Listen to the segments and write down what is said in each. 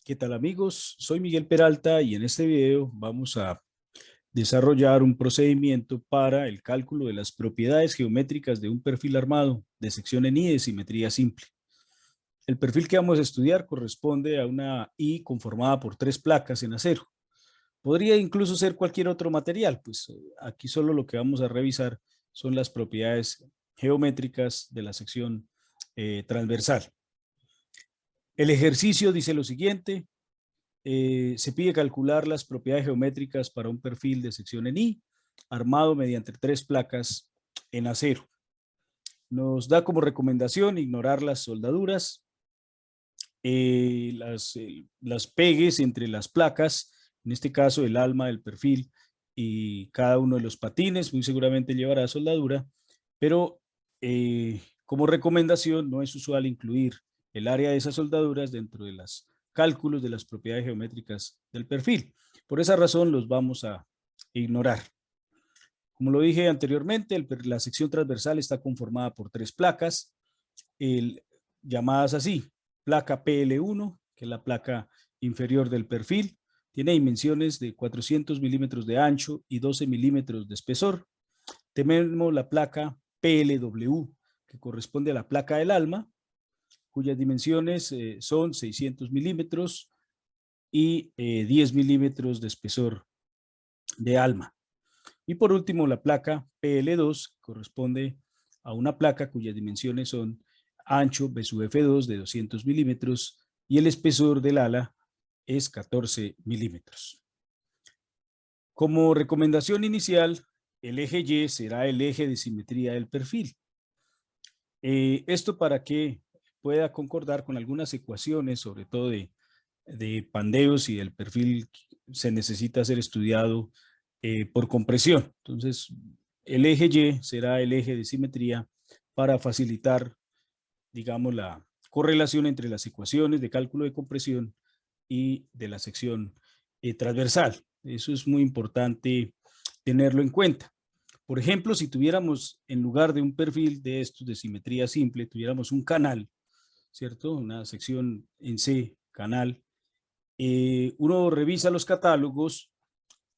¿Qué tal amigos? Soy Miguel Peralta y en este video vamos a desarrollar un procedimiento para el cálculo de las propiedades geométricas de un perfil armado de sección en I de simetría simple. El perfil que vamos a estudiar corresponde a una I conformada por 3 placas en acero. Podría incluso ser cualquier otro material, pues aquí solo lo que vamos a revisar son las propiedades geométricas de la sección transversal. El ejercicio dice lo siguiente. Se pide calcular las propiedades geométricas para un perfil de sección en I, armado mediante 3 placas en acero. Nos da como recomendación ignorar las soldaduras, las pegues entre las placas, en este caso el alma del perfil y cada uno de los patines, muy seguramente llevará soldadura, pero como recomendación no es usual incluir el área de esas soldaduras dentro de los cálculos de las propiedades geométricas del perfil. Por esa razón los vamos a ignorar. Como lo dije anteriormente, la sección transversal está conformada por 3 placas, llamadas así: placa PL1, que es la placa inferior del perfil, tiene dimensiones de 400 milímetros de ancho y 12 milímetros de espesor. Tenemos la placa PLW, que corresponde a la placa del alma, cuyas dimensiones son 600 milímetros y 10 milímetros de espesor de alma. Y por último, la placa PL2 corresponde a una placa cuyas dimensiones son ancho F2 de 200 milímetros y el espesor del ala es 14 milímetros. Como recomendación inicial, el eje Y será el eje de simetría del perfil. Esto para que pueda concordar con algunas ecuaciones, sobre todo de pandeos, y el perfil se necesita ser estudiado por compresión. Entonces, el eje Y será el eje de simetría para facilitar, digamos, la correlación entre las ecuaciones de cálculo de compresión y de la sección transversal. Eso es muy importante tenerlo en cuenta. Por ejemplo, si tuviéramos, en lugar de un perfil de estos de simetría simple, tuviéramos un canal, ¿cierto? Una sección en C, canal. Uno revisa los catálogos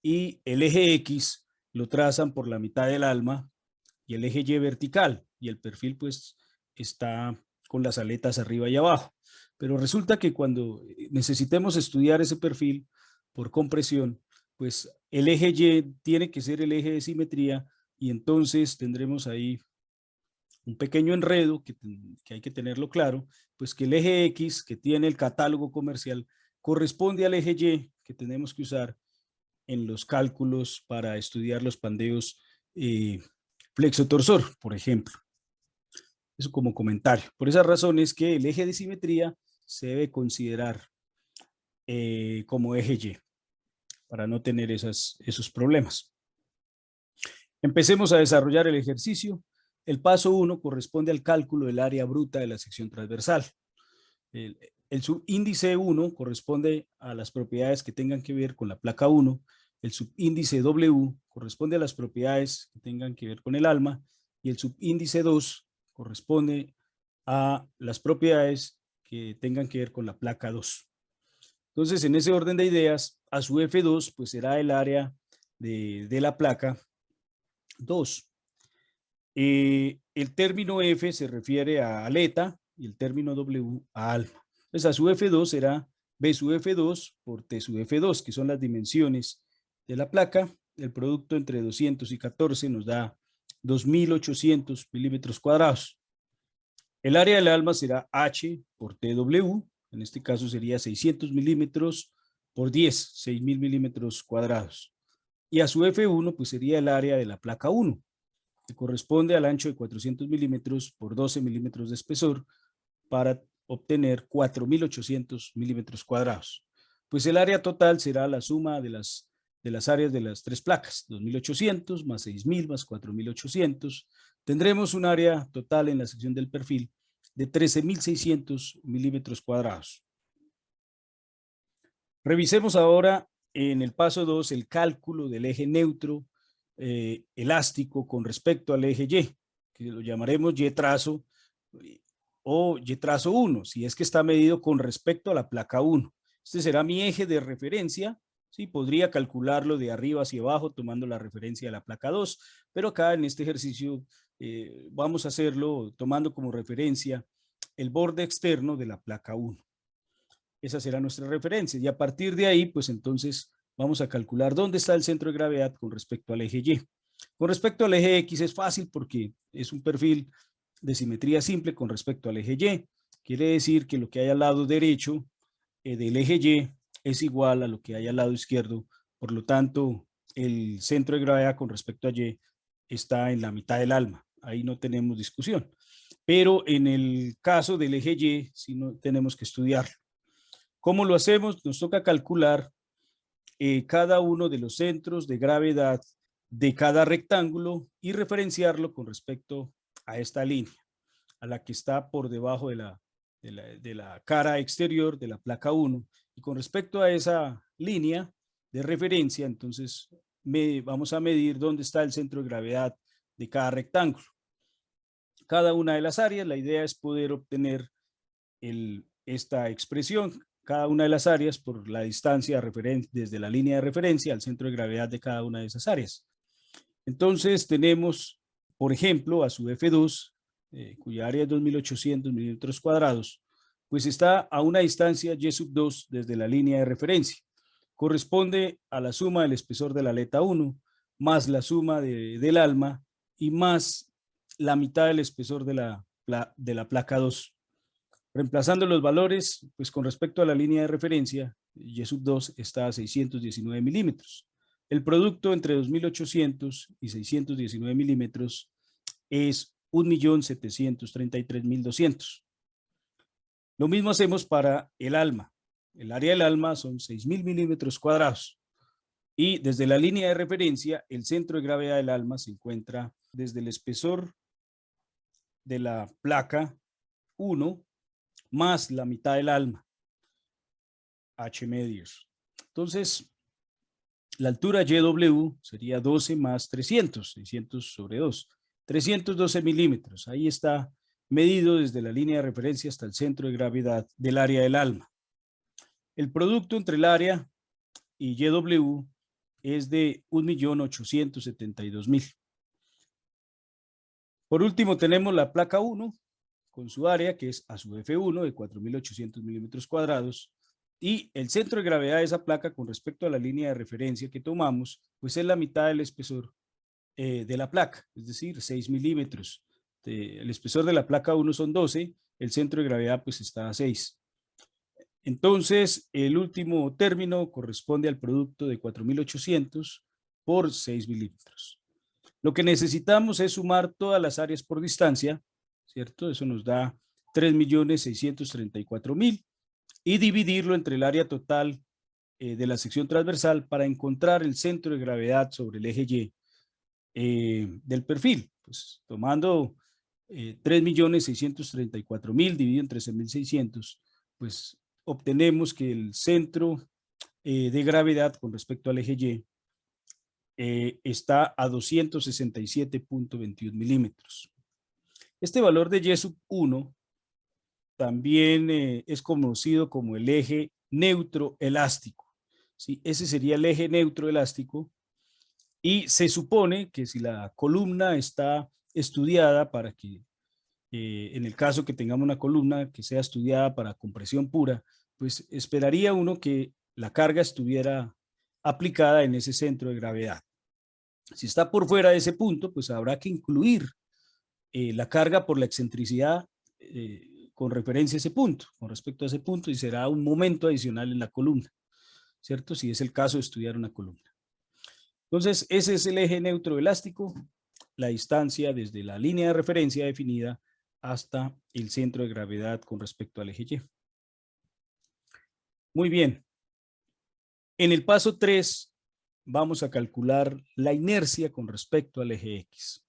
y el eje X lo trazan por la mitad del alma y el eje Y vertical, y el perfil pues está con las aletas arriba y abajo. Pero resulta que cuando necesitemos estudiar ese perfil por compresión, pues el eje Y tiene que ser el eje de simetría, y entonces tendremos ahí un pequeño enredo que hay que tenerlo claro, pues que el eje X que tiene el catálogo comercial corresponde al eje Y que tenemos que usar en los cálculos para estudiar los pandeos flexo-torsor, por ejemplo. Eso como comentario. Por esa razón es que el eje de simetría se debe considerar como eje Y, para no tener esos problemas. Empecemos a desarrollar el ejercicio. El paso 1 corresponde al cálculo del área bruta de la sección transversal. El subíndice 1 corresponde a las propiedades que tengan que ver con la placa 1. El subíndice W corresponde a las propiedades que tengan que ver con el alma. Y el subíndice 2 corresponde a las propiedades que tengan que ver con la placa 2. Entonces, en ese orden de ideas, a su F2 pues será el área de la placa 2. El término F se refiere a aleta y el término W a alma. Entonces, a su F2 será B su F2 por T su F2, que son las dimensiones de la placa. El producto entre 200 y 14 nos da 2.800 milímetros cuadrados. El área del alma será H por TW, en este caso sería 600 milímetros por 10, 6.000 milímetros cuadrados. Y a su F1 pues sería el área de la placa 1, que corresponde al ancho de 400 milímetros por 12 milímetros de espesor, para obtener 4.800 milímetros cuadrados. Pues el área total será la suma de las áreas de las 3 placas, 2.800 más 6.000 más 4.800. Tendremos un área total en la sección del perfil de 13.600 milímetros cuadrados. Revisemos ahora en el paso 2 el cálculo del eje neutro elástico con respecto al eje Y, que lo llamaremos Y trazo o Y trazo 1, si es que está medido con respecto a la placa 1. Este será mi eje de referencia. Sí, podría calcularlo de arriba hacia abajo tomando la referencia de la placa 2, pero acá en este ejercicio vamos a hacerlo tomando como referencia el borde externo de la placa 1. Esa será nuestra referencia y a partir de ahí, pues entonces vamos a calcular dónde está el centro de gravedad con respecto al eje Y. Con respecto al eje X es fácil porque es un perfil de simetría simple con respecto al eje Y. Quiere decir que lo que hay al lado derecho del eje Y es igual a lo que hay al lado izquierdo. Por lo tanto, el centro de gravedad con respecto a Y está en la mitad del alma. Ahí no tenemos discusión. Pero en el caso del eje Y, sí no tenemos que estudiarlo. ¿Cómo lo hacemos? Nos toca calcular cada uno de los centros de gravedad de cada rectángulo y referenciarlo con respecto a esta línea, a la que está por debajo de la cara exterior de la placa 1. Y con respecto a esa línea de referencia, entonces vamos a medir dónde está el centro de gravedad de cada rectángulo. Cada una de las áreas, la idea es poder obtener esta expresión, cada una de las áreas por la distancia desde la línea de referencia al centro de gravedad de cada una de esas áreas. Entonces tenemos, por ejemplo, a su F2, cuya área es 2.800 milímetros cuadrados, pues está a una distancia Y sub 2 desde la línea de referencia. Corresponde a la suma del espesor de la aleta 1, más la suma del alma y más la mitad del espesor de la placa 2. Reemplazando los valores, pues con respecto a la línea de referencia, Y sub 2 está a 619 milímetros. El producto entre 2.800 y 619 milímetros es 1.733.200. Lo mismo hacemos para el alma. El área del alma son 6.000 milímetros cuadrados. Y desde la línea de referencia, el centro de gravedad del alma se encuentra desde el espesor de la placa 1 más la mitad del alma, H medios. Entonces, la altura YW sería 12 más 300, 600 sobre 2, 312 milímetros. Ahí está medido desde la línea de referencia hasta el centro de gravedad del área del alma. El producto entre el área y YW es de 1.872.000. Por último, tenemos la placa 1 con su área, que es a su F1 de 4.800 milímetros cuadrados, y el centro de gravedad de esa placa con respecto a la línea de referencia que tomamos, pues es la mitad del espesor de la placa, es decir, 6 milímetros. El espesor de la placa 1 son 12, el centro de gravedad pues está a 6. Entonces, el último término corresponde al producto de 4.800 por 6 milímetros. Lo que necesitamos es sumar todas las áreas por distancia, ¿cierto? Eso nos da 3.634.000 y dividirlo entre el área total de la sección transversal para encontrar el centro de gravedad sobre el eje Y del perfil. Pues tomando 3.634.000 dividido en 13.600, pues obtenemos que el centro de gravedad con respecto al eje Y está a 267.21 milímetros. Este valor de Y sub 1 también es conocido como el eje neutro elástico. ¿Sí? Ese sería el eje neutro elástico y se supone que si la columna está estudiada para que, en el caso que tengamos una columna que sea estudiada para compresión pura, pues esperaría uno que la carga estuviera aplicada en ese centro de gravedad. Si está por fuera de ese punto, pues habrá que incluir la carga por la excentricidad con referencia a ese punto, con respecto a ese punto, y será un momento adicional en la columna, ¿cierto? Si es el caso de estudiar una columna. Entonces, ese es el eje neutro elástico, la distancia desde la línea de referencia definida hasta el centro de gravedad con respecto al eje Y. Muy bien. En el paso 3 vamos a calcular la inercia con respecto al eje X.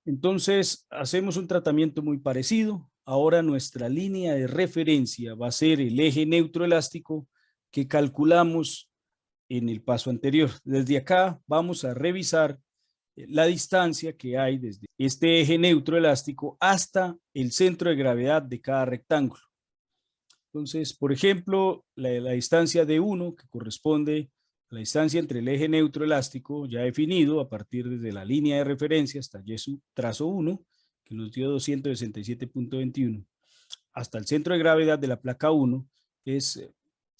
Entonces, hacemos un tratamiento muy parecido. Ahora nuestra línea de referencia va a ser el eje neutro elástico que calculamos en el paso anterior. Desde acá vamos a revisar la distancia que hay desde este eje neutro elástico hasta el centro de gravedad de cada rectángulo. Entonces, por ejemplo, la distancia D1, que corresponde a la distancia entre el eje neutro elástico, ya definido a partir de la línea de referencia hasta Y trazo 1, que nos dio 267.21, hasta el centro de gravedad de la placa 1, es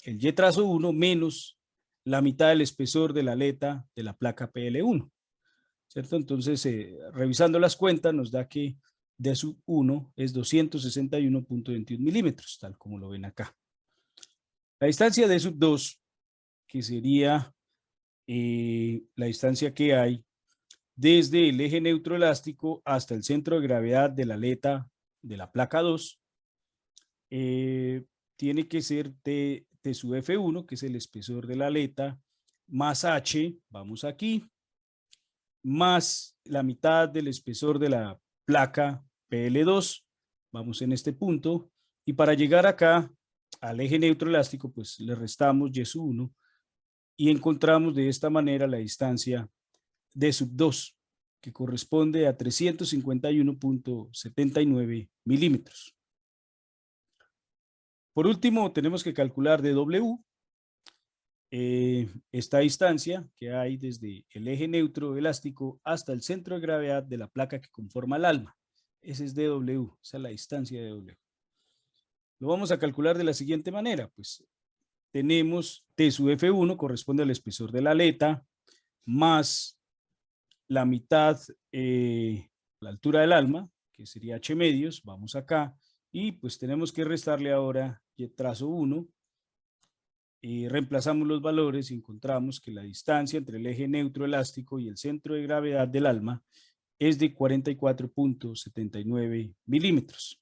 el Y trazo 1 menos la mitad del espesor de la aleta de la placa PL1, ¿cierto? Entonces, revisando las cuentas, nos da que D sub 1 es 261.21 milímetros, tal como lo ven acá. La distancia D sub 2, que sería la distancia que hay desde el eje neutro elástico hasta el centro de gravedad de la aleta de la placa 2, tiene que ser T sub F1, que es el espesor de la aleta, más H, vamos aquí, más la mitad del espesor de la placa PL2, vamos en este punto, y para llegar acá al eje neutro elástico, pues le restamos Y sub 1 y encontramos de esta manera la distancia D sub 2, que corresponde a 351.79 milímetros. Por último, tenemos que calcular dW, esta distancia que hay desde el eje neutro elástico hasta el centro de gravedad de la placa que conforma el alma. Ese es dW, esa es la distancia de W. Lo vamos a calcular de la siguiente manera, pues tenemos T sub F1 corresponde al espesor de la aleta más la mitad, la altura del alma, que sería H medios, vamos acá, y pues tenemos que restarle ahora Y trazo 1, y reemplazamos los valores y encontramos que la distancia entre el eje neutro elástico y el centro de gravedad del alma es de 44.79 milímetros.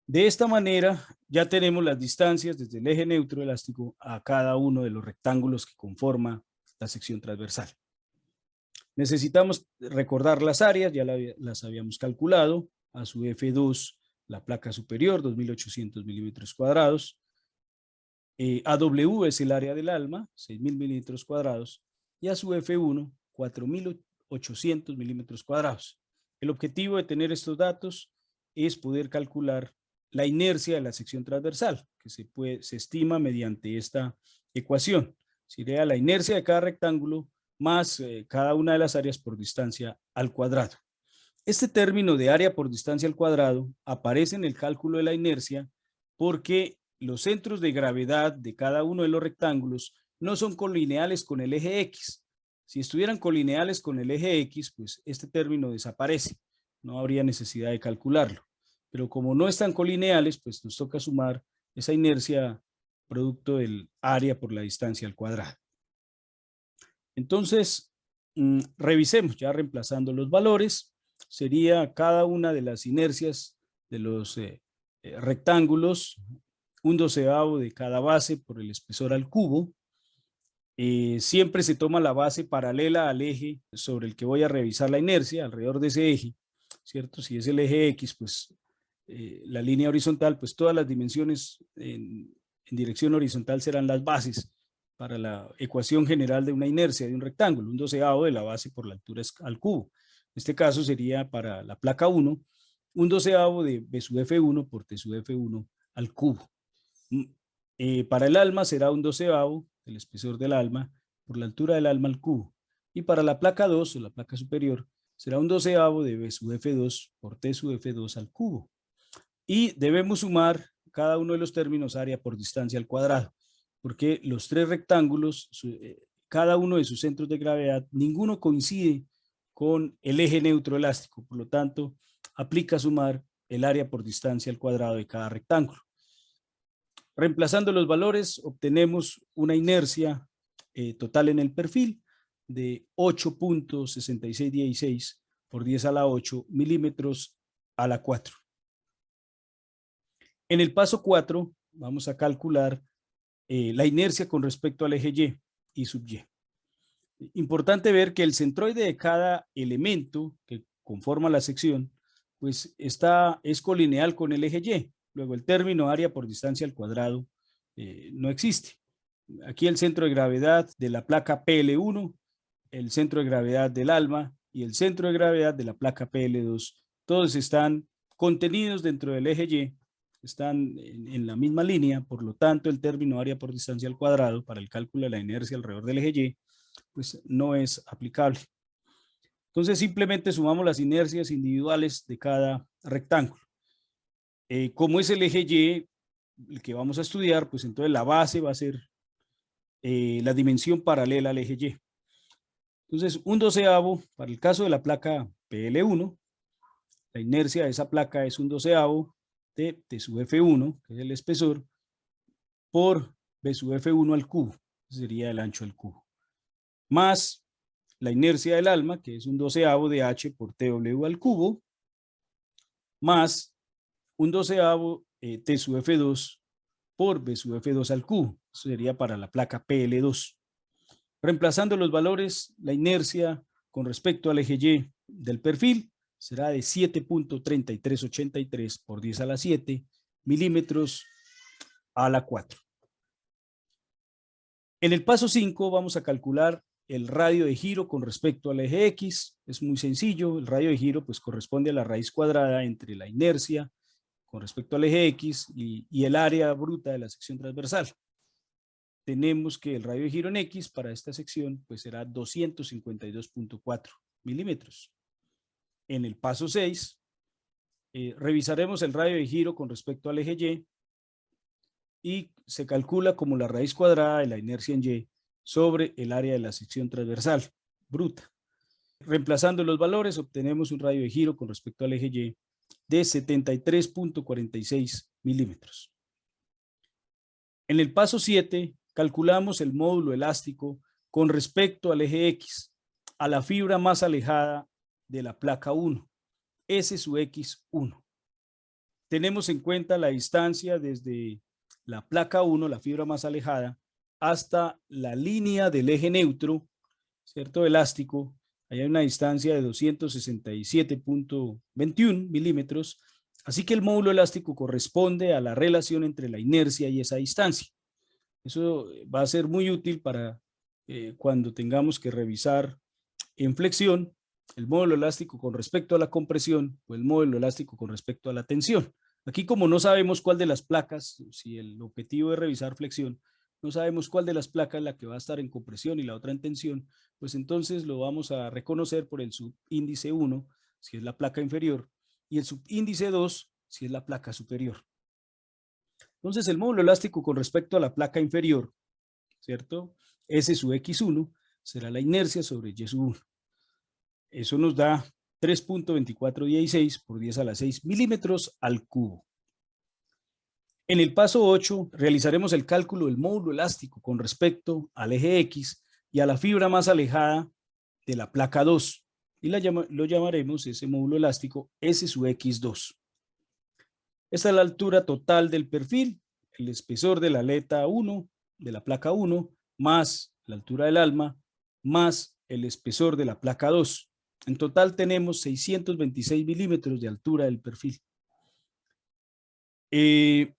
De esta manera ya tenemos las distancias desde el eje neutro elástico a cada uno de los rectángulos que conforma la sección transversal. Necesitamos recordar las áreas, ya las habíamos calculado, a su F2 la placa superior, 2.800 milímetros cuadrados, AW es el área del alma, 6.000 milímetros cuadrados, y a su F1, 4.800 milímetros cuadrados. El objetivo de tener estos datos es poder calcular la inercia de la sección transversal, que se estima mediante esta ecuación. Sería la inercia de cada rectángulo más cada una de las áreas por distancia al cuadrado. Este término de área por distancia al cuadrado aparece en el cálculo de la inercia porque los centros de gravedad de cada uno de los rectángulos no son colineales con el eje X. Si estuvieran colineales con el eje X, pues este término desaparece. No habría necesidad de calcularlo. Pero como no están colineales, pues nos toca sumar esa inercia producto del área por la distancia al cuadrado. Entonces, revisemos ya reemplazando los valores. Sería cada una de las inercias de los rectángulos, 1/12 de cada base por el espesor al cubo. Siempre se toma la base paralela al eje sobre el que voy a revisar la inercia, alrededor de ese eje, ¿cierto? Si es el eje X, pues la línea horizontal, pues todas las dimensiones en dirección horizontal serán las bases para la ecuación general de una inercia de un rectángulo, 1/12 de la base por la altura al cubo. En este caso sería para la placa 1, 1/12 de B sub F1 por T sub F1 al cubo. Para el alma será 1/12 del espesor del alma por la altura del alma al cubo. Y para la placa 2 o la placa superior será 1/12 de B sub F2 por T sub F2 al cubo. Y debemos sumar cada uno de los términos área por distancia al cuadrado, porque los tres rectángulos, cada uno de sus centros de gravedad, ninguno coincide con el eje neutro elástico, por lo tanto, aplica sumar el área por distancia al cuadrado de cada rectángulo. Reemplazando los valores, obtenemos una inercia total en el perfil de 8.6616 por 10 a la 8 milímetros a la 4. En el paso 4 vamos a calcular la inercia con respecto al eje Y sub Y. Importante ver que el centroide de cada elemento que conforma la sección pues es colineal con el eje Y. Luego el término área por distancia al cuadrado no existe. Aquí el centro de gravedad de la placa PL1, el centro de gravedad del alma y el centro de gravedad de la placa PL2, todos están contenidos dentro del eje Y están en la misma línea, por lo tanto el término área por distancia al cuadrado para el cálculo de la inercia alrededor del eje Y, pues no es aplicable. Entonces simplemente sumamos las inercias individuales de cada rectángulo. Como es el eje Y el que vamos a estudiar, pues entonces la base va a ser la dimensión paralela al eje Y. Entonces, 1/12 para el caso de la placa PL1, la inercia de esa placa es 1/12 de T sub F1, que es el espesor, por B sub F1 al cubo, sería el ancho del cubo, más la inercia del alma, que es 1/12 de H por TW al cubo, más 1/12 T sub F2 por B sub F2 al cubo. Eso sería para la placa PL2. Reemplazando los valores, la inercia con respecto al eje Y del perfil será de 7.3383 por 10 a la 7 milímetros a la 4. En el paso 5 vamos a calcular el radio de giro con respecto al eje X. Es muy sencillo. El radio de giro pues corresponde a la raíz cuadrada entre la inercia con respecto al eje X y el área bruta de la sección transversal. Tenemos que el radio de giro en X para esta sección pues será 252.4 milímetros. En el paso 6 revisaremos el radio de giro con respecto al eje Y se calcula como la raíz cuadrada de la inercia en Y sobre el área de la sección transversal bruta. Reemplazando los valores obtenemos un radio de giro con respecto al eje Y de 73.46 milímetros. En el paso 7 calculamos el módulo elástico con respecto al eje X, a la fibra más alejada de la placa 1, S sub X1. Tenemos en cuenta la distancia desde la placa 1, la fibra más alejada, hasta la línea del eje neutro, ¿cierto? Elástico. Ahí hay una distancia de 267.21 milímetros. Así que el módulo elástico corresponde a la relación entre la inercia y esa distancia. Eso va a ser muy útil para cuando tengamos que revisar en flexión el módulo elástico con respecto a la compresión o el módulo elástico con respecto a la tensión. Aquí como no sabemos cuál de las placas, si el objetivo es revisar flexión, no sabemos cuál de las placas es la que va a estar en compresión y la otra en tensión, pues entonces lo vamos a reconocer por el subíndice 1, si es la placa inferior, y el subíndice 2, si es la placa superior. Entonces el módulo elástico con respecto a la placa inferior, ¿cierto? S sub X1 será la inercia sobre Y sub 1. Eso nos da 3.2416 por 10 a la 6 milímetros al cubo. En el paso 8 realizaremos el cálculo del módulo elástico con respecto al eje X y a la fibra más alejada de la placa 2 y lo llamaremos ese módulo elástico S sub X2. Esta es la altura total del perfil, el espesor de la aleta 1 de la placa 1 más la altura del alma más el espesor de la placa 2. En total tenemos 626 milímetros de altura del perfil. El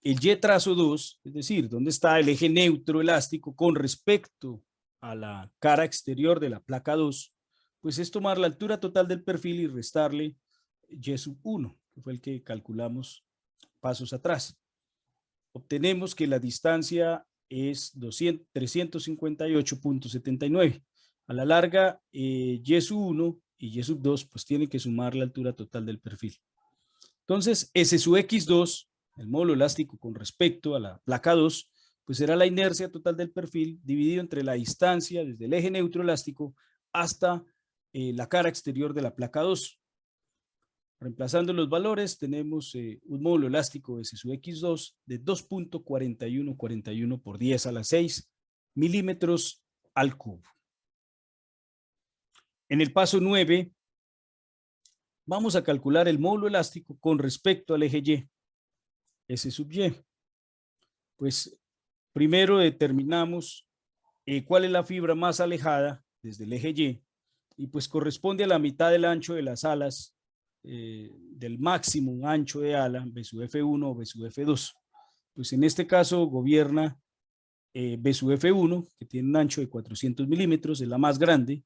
Y trazo 2, es decir, ¿dónde está el eje neutro elástico con respecto a la cara exterior de la placa 2? Pues es tomar la altura total del perfil y restarle Y sub 1, que fue el que calculamos pasos atrás. Obtenemos que la distancia es 358.79. A la larga, Y sub 1 y Y sub 2 pues tienen que sumar la altura total del perfil. Entonces, S sub X2, el módulo elástico con respecto a la placa 2, pues será la inercia total del perfil dividido entre la distancia desde el eje neutro elástico hasta la cara exterior de la placa 2. Reemplazando los valores, tenemos un módulo elástico S sub X2 de 2.4141 por 10 a la 6 milímetros al cubo. En el paso 9, vamos a calcular el módulo elástico con respecto al eje Y, S sub Y. Pues primero determinamos cuál es la fibra más alejada desde el eje y pues corresponde a la mitad del ancho de las alas del máximo ancho de ala, B sub F1 o B sub F2. Pues en este caso gobierna B sub F1, que tiene un ancho de 400 milímetros, es la más grande,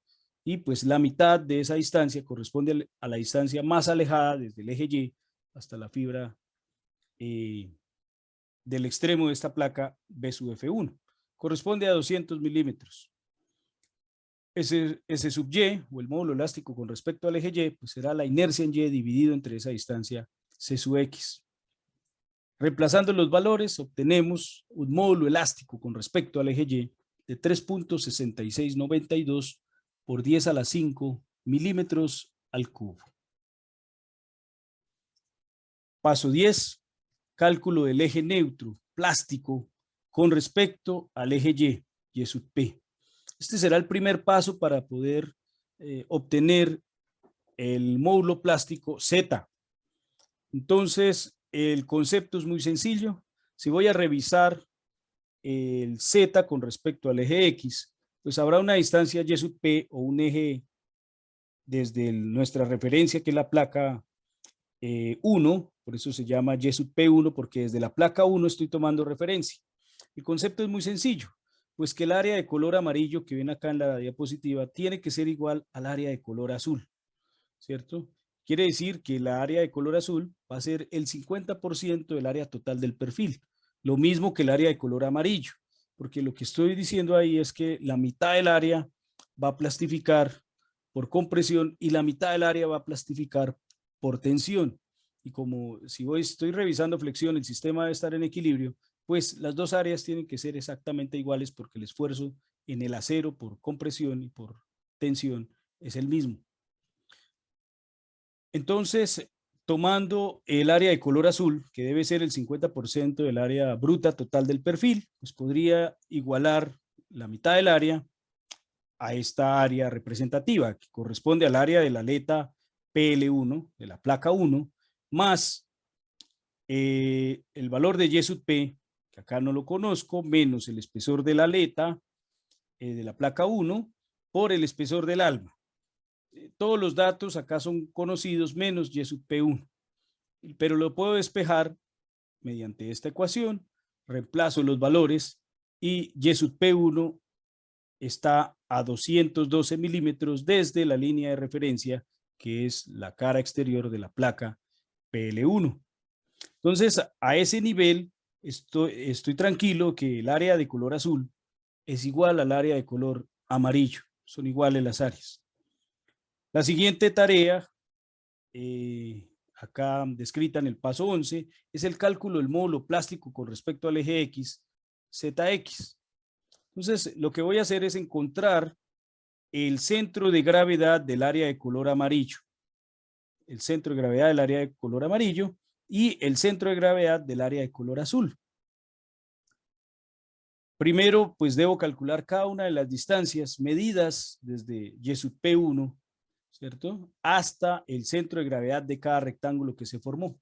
y pues la mitad de esa distancia corresponde a la distancia más alejada desde el eje Y hasta la fibra del extremo de esta placa B sub F1. Corresponde a 200 milímetros. S sub Y, o el módulo elástico con respecto al eje Y, pues será la inercia en Y dividido entre esa distancia C sub X. Reemplazando los valores, obtenemos un módulo elástico con respecto al eje Y de 3.6692 por 10 a la 5 milímetros al cubo. Paso 10. Cálculo del eje neutro plástico con respecto al eje Y sub P. Este será el primer paso para poder obtener el módulo plástico Z. Entonces, el concepto es muy sencillo. Si voy a revisar el Z con respecto al eje X, pues habrá una distancia Y sub P o un eje desde nuestra referencia, que es la placa 1, por eso se llama Y sub P1, porque desde la placa 1 estoy tomando referencia. El concepto es muy sencillo, pues que el área de color amarillo que ven acá en la diapositiva tiene que ser igual al área de color azul, ¿cierto? Quiere decir que la área de color azul va a ser el 50% del área total del perfil, lo mismo que el área de color amarillo, porque lo que estoy diciendo ahí es que la mitad del área va a plastificar por compresión y la mitad del área va a plastificar por tensión. Y como si hoy estoy revisando flexión, el sistema debe estar en equilibrio, pues las dos áreas tienen que ser exactamente iguales porque el esfuerzo en el acero por compresión y por tensión es el mismo. Entonces, tomando el área de color azul, que debe ser el 50% del área bruta total del perfil, pues podría igualar la mitad del área a esta área representativa, que corresponde al área de la aleta PL1, de la placa 1, más el valor de Y sub P, que acá no lo conozco, menos el espesor de la aleta de la placa 1 por el espesor del alma. Todos los datos acá son conocidos menos Y sub P1, pero lo puedo despejar mediante esta ecuación, reemplazo los valores y Y sub P1 está a 212 milímetros desde la línea de referencia, que es la cara exterior de la placa PL1. Entonces, a ese nivel estoy tranquilo que el área de color azul es igual al área de color amarillo. Son iguales las áreas. La siguiente tarea, acá descrita en el paso 11, es el cálculo del módulo plástico con respecto al eje X, ZX. Entonces, lo que voy a hacer es encontrar el centro de gravedad del área de color amarillo. El centro de gravedad del área de color amarillo y el centro de gravedad del área de color azul. Primero, pues debo calcular cada una de las distancias medidas desde Y sub P1, ¿cierto? Hasta el centro de gravedad de cada rectángulo que se formó.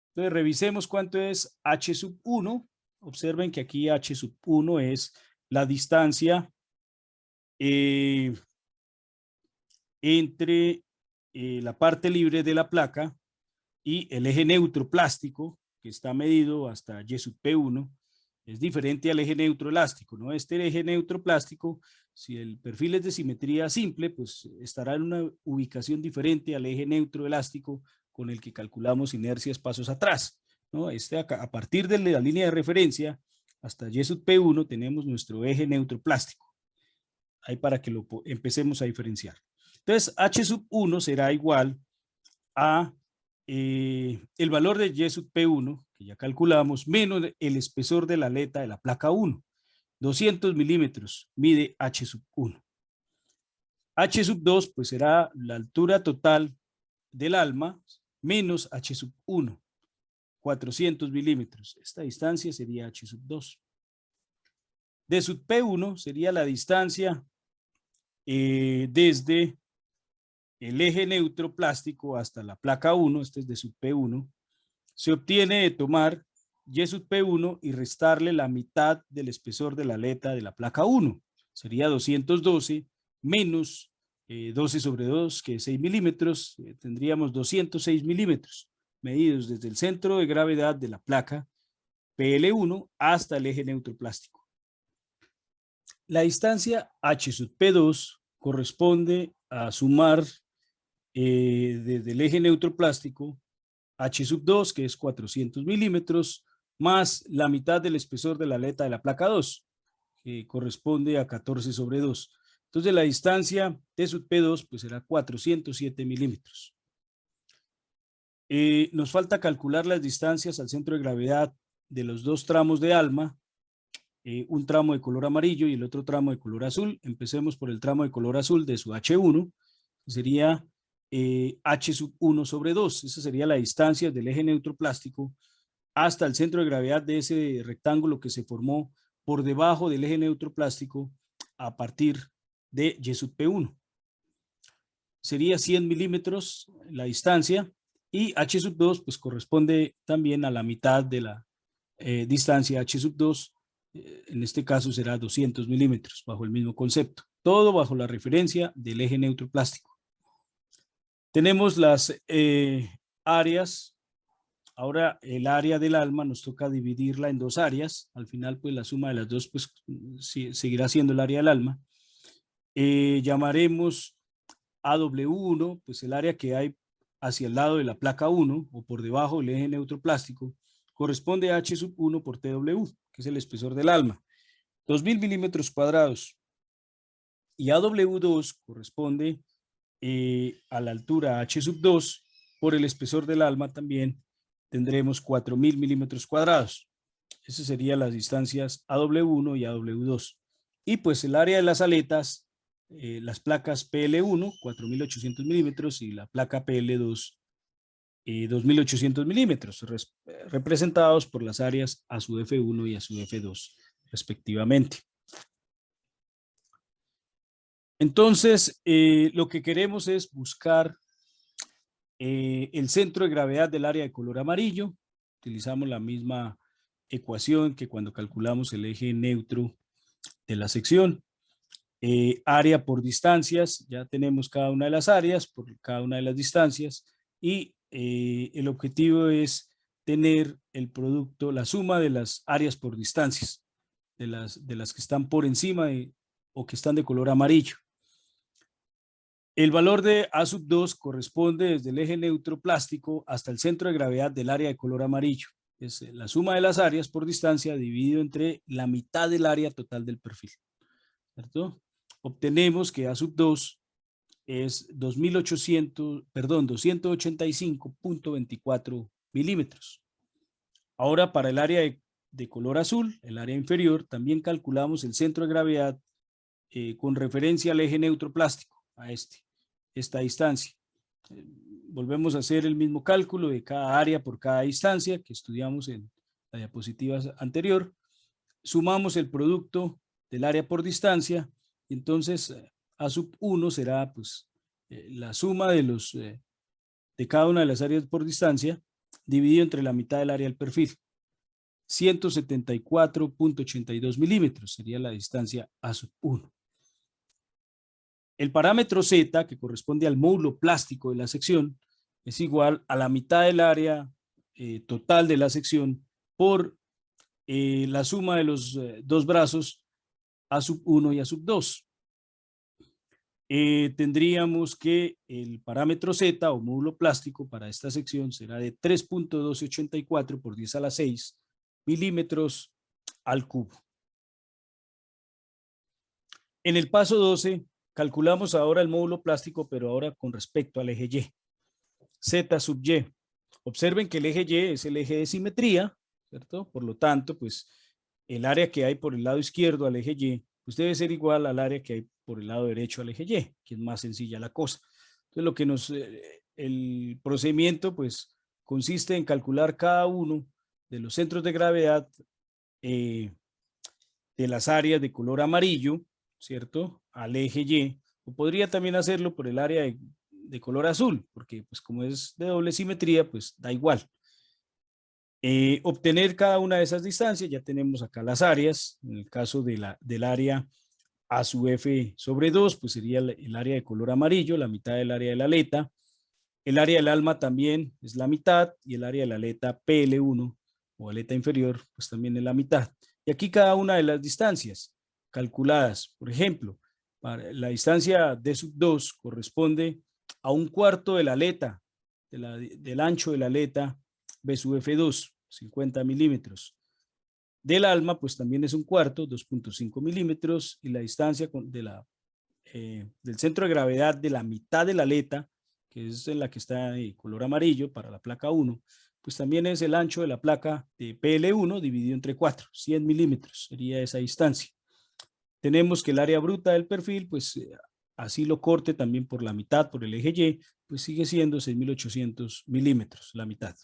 Entonces, revisemos cuánto es H sub 1. Observen que aquí H sub 1 es la distancia entre la parte libre de la placa y el eje neutro plástico, que está medido hasta Y sub P1, es diferente al eje neutro elástico, ¿no? Este eje neutro plástico, si el perfil es de simetría simple, pues estará en una ubicación diferente al eje neutro elástico con el que calculamos inercias pasos atrás, ¿no? Acá, a partir de la línea de referencia hasta Y sub P1 tenemos nuestro eje neutro plástico. Ahí para que lo empecemos a diferenciar. Entonces, H sub 1 será igual a el valor de Y sub P1, que ya calculamos, menos el espesor de la aleta de la placa 1. 200 milímetros mide H sub 1. H sub 2, pues será la altura total del alma menos H sub 1. 400 milímetros. Esta distancia sería H sub 2. D sub P1 sería la distancia desde el eje neutro plástico hasta la placa 1, este es de sub P1, se obtiene de tomar Y sub P1 y restarle la mitad del espesor de la aleta de la placa 1. Sería 212 menos 12 sobre 2, que es 6 milímetros, tendríamos 206 milímetros, medidos desde el centro de gravedad de la placa PL1 hasta el eje neutro plástico. La distancia H sub P2 corresponde a sumar desde el eje neutro plástico H sub 2, que es 400 milímetros, más la mitad del espesor de la aleta de la placa 2, que corresponde a 14 sobre 2. Entonces la distancia T sub P2 pues será 407 milímetros. Nos falta calcular las distancias al centro de gravedad de los dos tramos de ALMA, un tramo de color amarillo y el otro tramo de color azul. Empecemos por el tramo de color azul de su H1, que sería H sub 1 sobre 2. Esa sería la distancia del eje neutro plástico hasta el centro de gravedad de ese rectángulo que se formó por debajo del eje neutro plástico a partir de Y sub P1. Sería 100 milímetros la distancia y H sub 2 pues corresponde también a la mitad de la distancia H sub 2, en este caso será 200 milímetros bajo el mismo concepto, todo bajo la referencia del eje neutro plástico. Tenemos las áreas. Ahora el área del ALMA nos toca dividirla en dos áreas. Al final pues la suma de las dos pues seguirá siendo el área del ALMA. Llamaremos AW1 pues el área que hay hacia el lado de la placa 1 o por debajo del eje neutro plástico corresponde a H sub 1 por TW, que es el espesor del ALMA, 2000 milímetros cuadrados. Y AW2 corresponde a la altura H sub 2 por el espesor del ALMA también tendremos 4000 milímetros cuadrados. Esas serían las distancias AW1 y AW2. Y pues el área de las aletas, las placas PL1, 4800 milímetros, y la placa PL2, 2800 milímetros, representados por las áreas a su F1 y a su F2, respectivamente. Entonces, lo que queremos es buscar el centro de gravedad del área de color amarillo. Utilizamos la misma ecuación que cuando calculamos el eje neutro de la sección. Área por distancias, ya tenemos cada una de las áreas por cada una de las distancias y el objetivo es tener el producto, la suma de las áreas por distancias, de las que están por encima o que están de color amarillo. El valor de A sub 2 corresponde desde el eje neutro plástico hasta el centro de gravedad del área de color amarillo. Es la suma de las áreas por distancia dividido entre la mitad del área total del perfil, ¿cierto? Obtenemos que A sub 2 es 285.24 milímetros. Ahora para el área de color azul, el área inferior, también calculamos el centro de gravedad con referencia al eje neutro plástico, a esta distancia. Volvemos a hacer el mismo cálculo de cada área por cada distancia que estudiamos en la diapositiva anterior. Sumamos el producto del área por distancia y entonces A sub 1 será pues la suma de cada una de las áreas por distancia dividido entre la mitad del área del perfil. 174.82 milímetros sería la distancia A sub 1. El parámetro Z, que corresponde al módulo plástico de la sección, es igual a la mitad del área total de la sección por la suma de los dos brazos A sub 1 y A sub 2. Tendríamos que el parámetro Z o módulo plástico para esta sección será de 3.1284 por 10 a la 6 milímetros al cubo. En el paso 12 calculamos ahora el módulo plástico, pero ahora con respecto al eje Y. Z sub Y. Observen que el eje Y es el eje de simetría, ¿cierto? Por lo tanto, pues el área que hay por el lado izquierdo al eje Y, pues debe ser igual al área que hay por el lado derecho al eje Y, que es más sencilla la cosa. Entonces, lo que el procedimiento, pues, consiste en calcular cada uno de los centros de gravedad de las áreas de color amarillo, ¿cierto? Al eje Y, o podría también hacerlo por el área de color azul, porque pues como es de doble simetría, pues da igual. Obtener cada una de esas distancias, ya tenemos acá las áreas, en el caso del área A sub F sobre 2, pues sería el área de color amarillo, la mitad del área de la aleta. El área del ALMA también es la mitad y el área de la aleta PL1 o aleta inferior, pues también es la mitad. Y aquí cada una de las distancias calculadas, por ejemplo, para la distancia D sub 2 corresponde a un cuarto de la aleta del ancho de la aleta B sub F2, 50 milímetros. Del alma, pues también es un cuarto, 2.5 milímetros, y la distancia del centro de gravedad de la mitad de la aleta, que es en la que está de color amarillo para la placa 1, pues también es el ancho de la placa de PL1 dividido entre 4, 100 milímetros, sería esa distancia. Tenemos que el área bruta del perfil, pues así lo corte también por la mitad, por el eje Y, pues sigue siendo 6.800 milímetros, la mitad.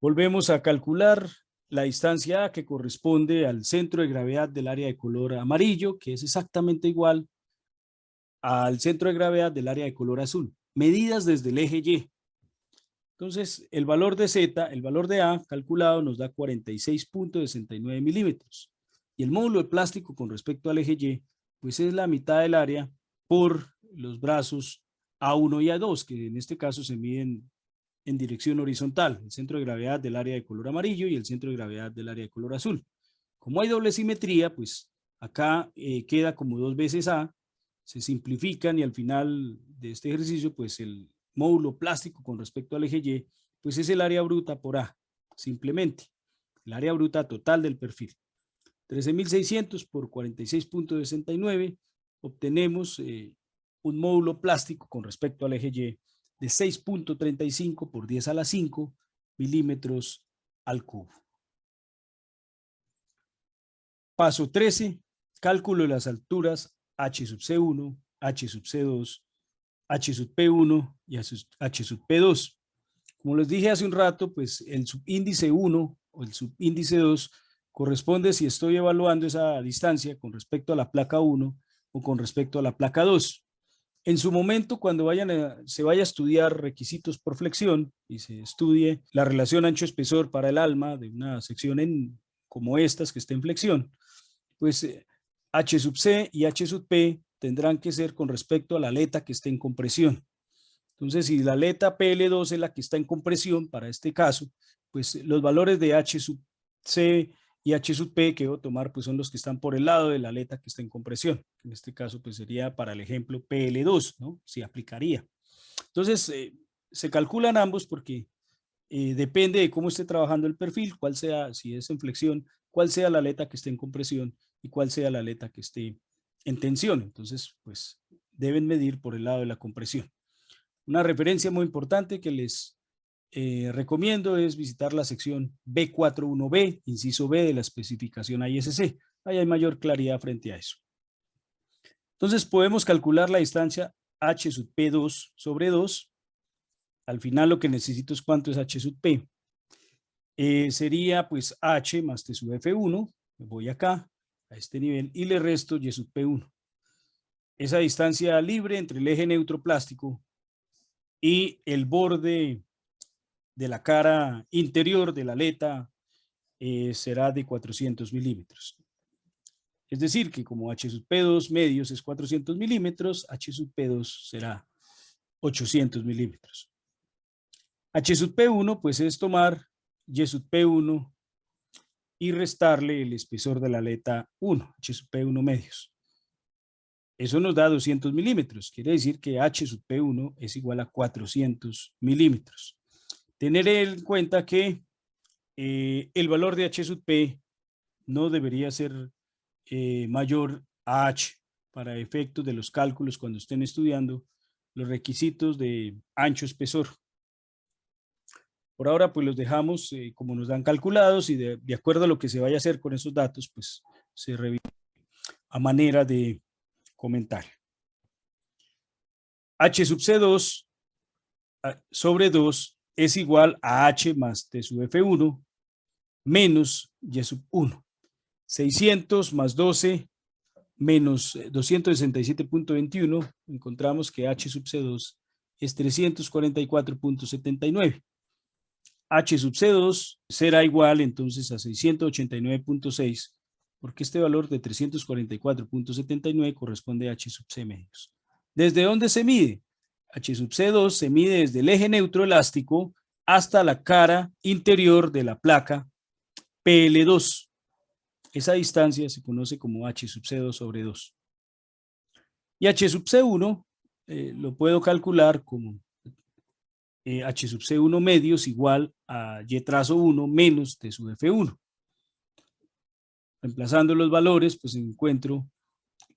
Volvemos a calcular la distancia A, que corresponde al centro de gravedad del área de color amarillo, que es exactamente igual al centro de gravedad del área de color azul, medidas desde el eje Y. Entonces, el valor de Z, el valor de A calculado nos da 46.69 milímetros. Y el módulo de plástico con respecto al eje Y, pues es la mitad del área por los brazos A1 y A2, que en este caso se miden en dirección horizontal, el centro de gravedad del área de color amarillo y el centro de gravedad del área de color azul. Como hay doble simetría, pues acá queda como 2 veces A, se simplifican y al final de este ejercicio, pues el módulo plástico con respecto al eje Y, pues es el área bruta por A, simplemente, el área bruta total del perfil. 13.600 por 46.69, obtenemos un módulo plástico con respecto al eje Y de 6.35 por 10 a la 5 milímetros al cubo. Paso 13, cálculo de las alturas H sub C1, H sub C2, H sub P1 y H sub P2. Como les dije hace un rato, pues el subíndice 1 o el subíndice 2 corresponde si estoy evaluando esa distancia con respecto a la placa 1 o con respecto a la placa 2. En su momento, cuando se vaya a estudiar requisitos por flexión y se estudie la relación ancho-espesor para el alma de una sección como estas que está en flexión, pues H sub C y H sub P tendrán que ser con respecto a la aleta que esté en compresión. Entonces, si la aleta PL2 es la que está en compresión para este caso, pues los valores de H sub C y H sub P que debo tomar pues son los que están por el lado de la aleta que está en compresión. En este caso pues sería para el ejemplo PL2, ¿no? Se aplicaría. Entonces, se calculan ambos porque depende de cómo esté trabajando el perfil, cuál sea, si es en flexión, cuál sea la aleta que esté en compresión y cuál sea la aleta que esté en tensión. Entonces, pues deben medir por el lado de la compresión. Una referencia muy importante que les recomiendo es visitar la sección B41B, inciso B de la especificación ISC. Ahí hay mayor claridad frente a eso. Entonces podemos calcular la distancia H sub P2 sobre 2. Al final lo que necesito es cuánto es H sub P. Sería pues H más T sub F1. Me voy acá, a este nivel, y le resto Y sub P1. Esa distancia libre entre el eje neutro plástico y el borde de la cara interior de la aleta será de 400 milímetros. Es decir, que como H sub P2 medios es 400 milímetros, H sub P2 será 800 milímetros. H sub P1 pues es tomar Y sub P1 y restarle el espesor de la aleta 1, H sub P1 medios. Eso nos da 200 milímetros, quiere decir que H sub P1 es igual a 400 milímetros. Tener en cuenta que el valor de H sub P no debería ser mayor a H para efectos de los cálculos cuando estén estudiando los requisitos de ancho espesor. Por ahora pues los dejamos como nos dan calculados y de acuerdo a lo que se vaya a hacer con esos datos pues se revisa a manera de comentario. H sub C2 sobre 2 es igual a H más T sub F1 menos Y sub 1. 600 más 12 menos 267.21, encontramos que H sub C2 es 344.79. H sub C2 será igual entonces a 689.6, porque este valor de 344.79 corresponde a H sub C medios. ¿Desde dónde se mide? H sub C2 se mide desde el eje neutro elástico hasta la cara interior de la placa PL2. Esa distancia se conoce como H sub C2 sobre 2. Y H sub C1 lo puedo calcular como H sub C1 medios igual a Y trazo 1 menos T sub F1. Reemplazando los valores, pues encuentro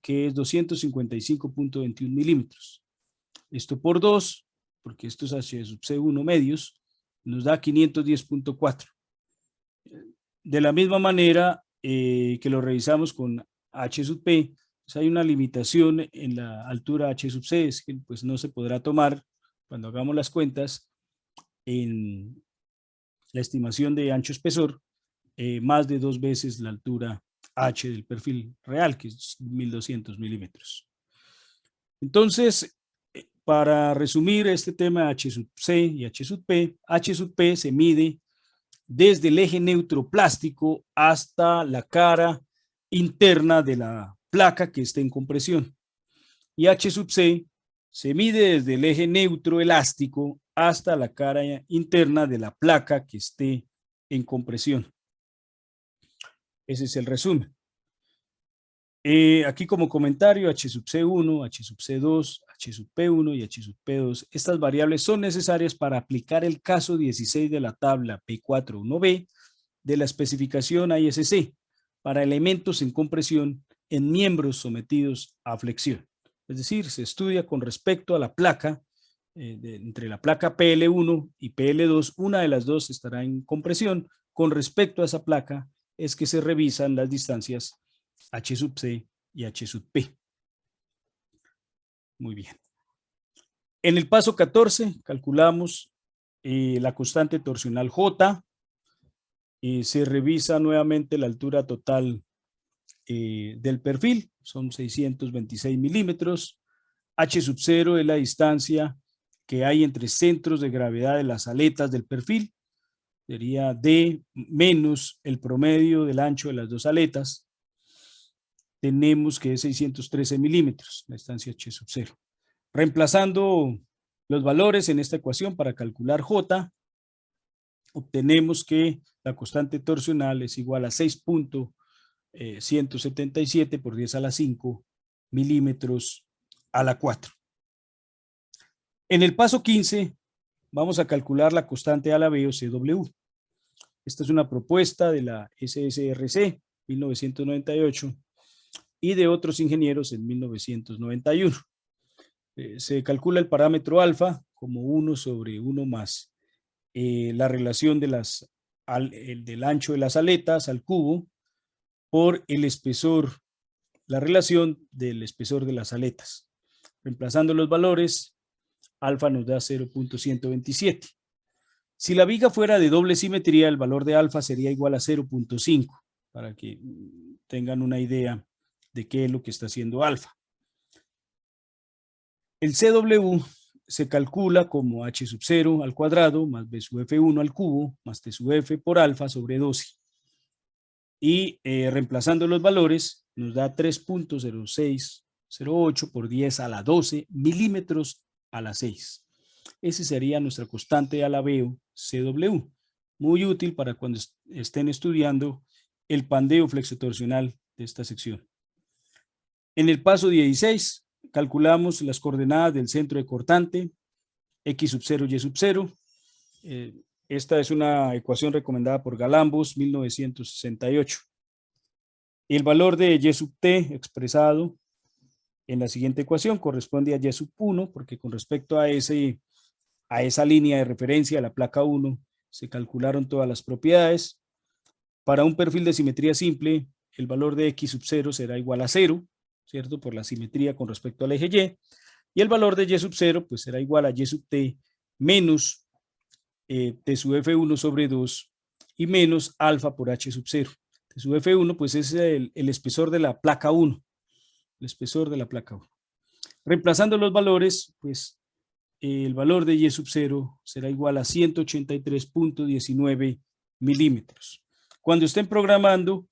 que es 255.21 milímetros. Esto por 2, porque esto es H sub C1 medios, nos da 510.4. De la misma manera que lo revisamos con H sub P, pues hay una limitación en la altura H sub C, es que pues no se podrá tomar cuando hagamos las cuentas en la estimación de ancho espesor más de 2 veces la altura H del perfil real, que es 1200 milímetros. Entonces, para resumir este tema H sub C y H sub P se mide desde el eje neutro plástico hasta la cara interna de la placa que esté en compresión. Y H sub C se mide desde el eje neutro elástico hasta la cara interna de la placa que esté en compresión. Ese es el resumen. Aquí como comentario, H sub C1, H sub C2, H sub P1 y H sub P2. Estas variables son necesarias para aplicar el caso 16 de la tabla P41B de la especificación ISC para elementos en compresión en miembros sometidos a flexión. Es decir, se estudia con respecto a la placa, entre la placa PL1 y PL2, una de las dos estará en compresión. Con respecto a esa placa es que se revisan las distancias H sub C y H sub P. Muy bien. En el paso 14 calculamos la constante torsional J. Se revisa nuevamente la altura total del perfil, son 626 milímetros. H sub 0 es la distancia que hay entre centros de gravedad de las aletas del perfil. Sería D menos el promedio del ancho de las dos aletas. Tenemos que es 613 milímetros, la distancia H sub 0. Reemplazando los valores en esta ecuación para calcular J, obtenemos que la constante torsional es igual a 6.177 por 10 a la 5 milímetros a la 4. En el paso 15 vamos a calcular la constante a la B o CW. Esta es una propuesta de la SSRC 1998 y de otros ingenieros en 1991. Se calcula el parámetro alfa como 1 sobre 1 más la relación de del ancho de las aletas al cubo por el espesor, la relación del espesor de las aletas. Reemplazando los valores, alfa nos da 0.127. Si la viga fuera de doble simetría, el valor de alfa sería igual a 0.5, para que tengan una idea de qué es lo que está haciendo alfa. El CW se calcula como H sub 0 al cuadrado más B sub F1 al cubo más T sub F por alfa sobre 12. Y reemplazando los valores nos da 3.0608 por 10 a la 12 milímetros a la 6. Ese sería nuestra constante a la B o CW. Muy útil para cuando estén estudiando el pandeo flexotorsional de esta sección. En el paso 16 calculamos las coordenadas del centro de cortante, X sub 0, Y sub 0. Esta es una ecuación recomendada por Galambos, 1968. El valor de Y sub T expresado en la siguiente ecuación corresponde a Y sub 1, porque con respecto a esa línea de referencia, a la placa 1, se calcularon todas las propiedades. Para un perfil de simetría simple, el valor de X sub 0 será igual a 0, ¿cierto? Por la simetría con respecto al eje Y. Y el valor de Y sub 0 pues será igual a Y sub T menos T sub F1 sobre 2 y menos alfa por H sub 0. T sub F1 pues es el espesor de la placa 1. El espesor de la placa 1. Reemplazando los valores, pues el valor de Y sub 0 será igual a 183.19 milímetros. Cuando estén programando,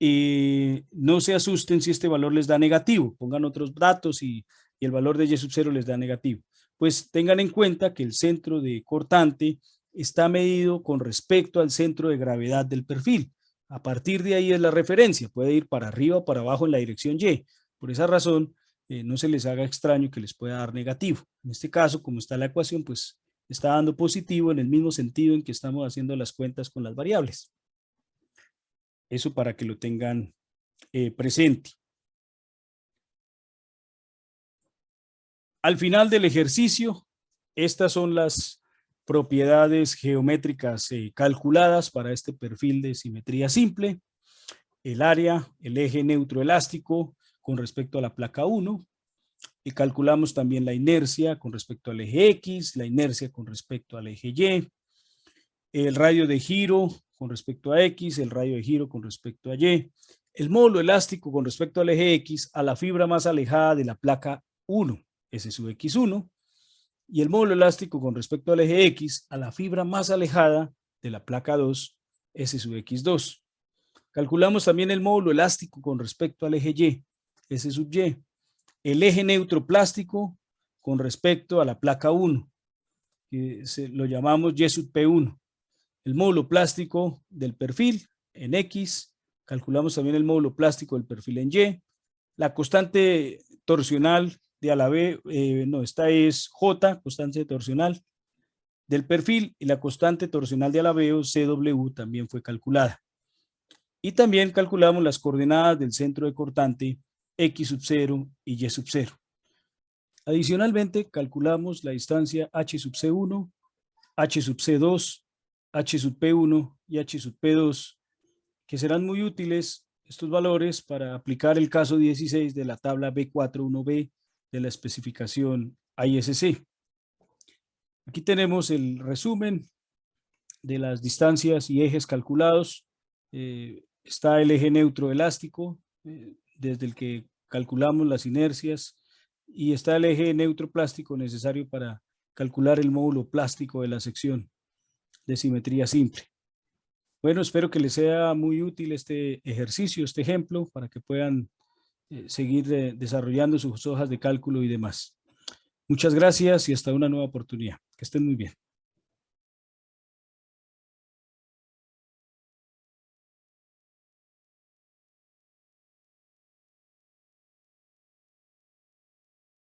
no se asusten si este valor les da negativo, pongan otros datos y el valor de Y sub 0 les da negativo. Pues tengan en cuenta que el centro de cortante está medido con respecto al centro de gravedad del perfil. A partir de ahí es la referencia, puede ir para arriba o para abajo en la dirección Y. Por esa razón, no se les haga extraño que les pueda dar negativo. En este caso, como está la ecuación, pues está dando positivo en el mismo sentido en que estamos haciendo las cuentas con las variables. Eso para que lo tengan presente. Al final del ejercicio, estas son las propiedades geométricas calculadas para este perfil de simetría simple. El área, el eje neutro elástico con respecto a la placa 1. Y calculamos también la inercia con respecto al eje X, la inercia con respecto al eje Y, el radio de giro con respecto a X, el radio de giro con respecto a Y, el módulo elástico con respecto al eje X a la fibra más alejada de la placa 1, S sub X1, y el módulo elástico con respecto al eje X a la fibra más alejada de la placa 2, S sub X2. Calculamos también el módulo elástico con respecto al eje Y, S sub Y, el eje neutro plástico con respecto a la placa 1, que lo llamamos Y sub P1. El módulo plástico del perfil en X, calculamos también el módulo plástico del perfil en Y, la constante torsional de a la B, esta es J, constante torsional del perfil, y la constante torsional de a la B o CW también fue calculada. Y también calculamos las coordenadas del centro de cortante X sub 0 y Y sub 0. Adicionalmente, calculamos la distancia H sub C1, H sub C2, H sub P1 y H sub P2, que serán muy útiles estos valores para aplicar el caso 16 de la tabla B41B de la especificación ISC. Aquí tenemos el resumen de las distancias y ejes calculados. Está el eje neutro elástico, desde el que calculamos las inercias, y está el eje neutro plástico necesario para calcular el módulo plástico de la sección de simetría simple. Bueno, espero que les sea muy útil este ejercicio, este ejemplo, para que puedan seguir desarrollando sus hojas de cálculo y demás. Muchas gracias y hasta una nueva oportunidad. Que estén muy bien.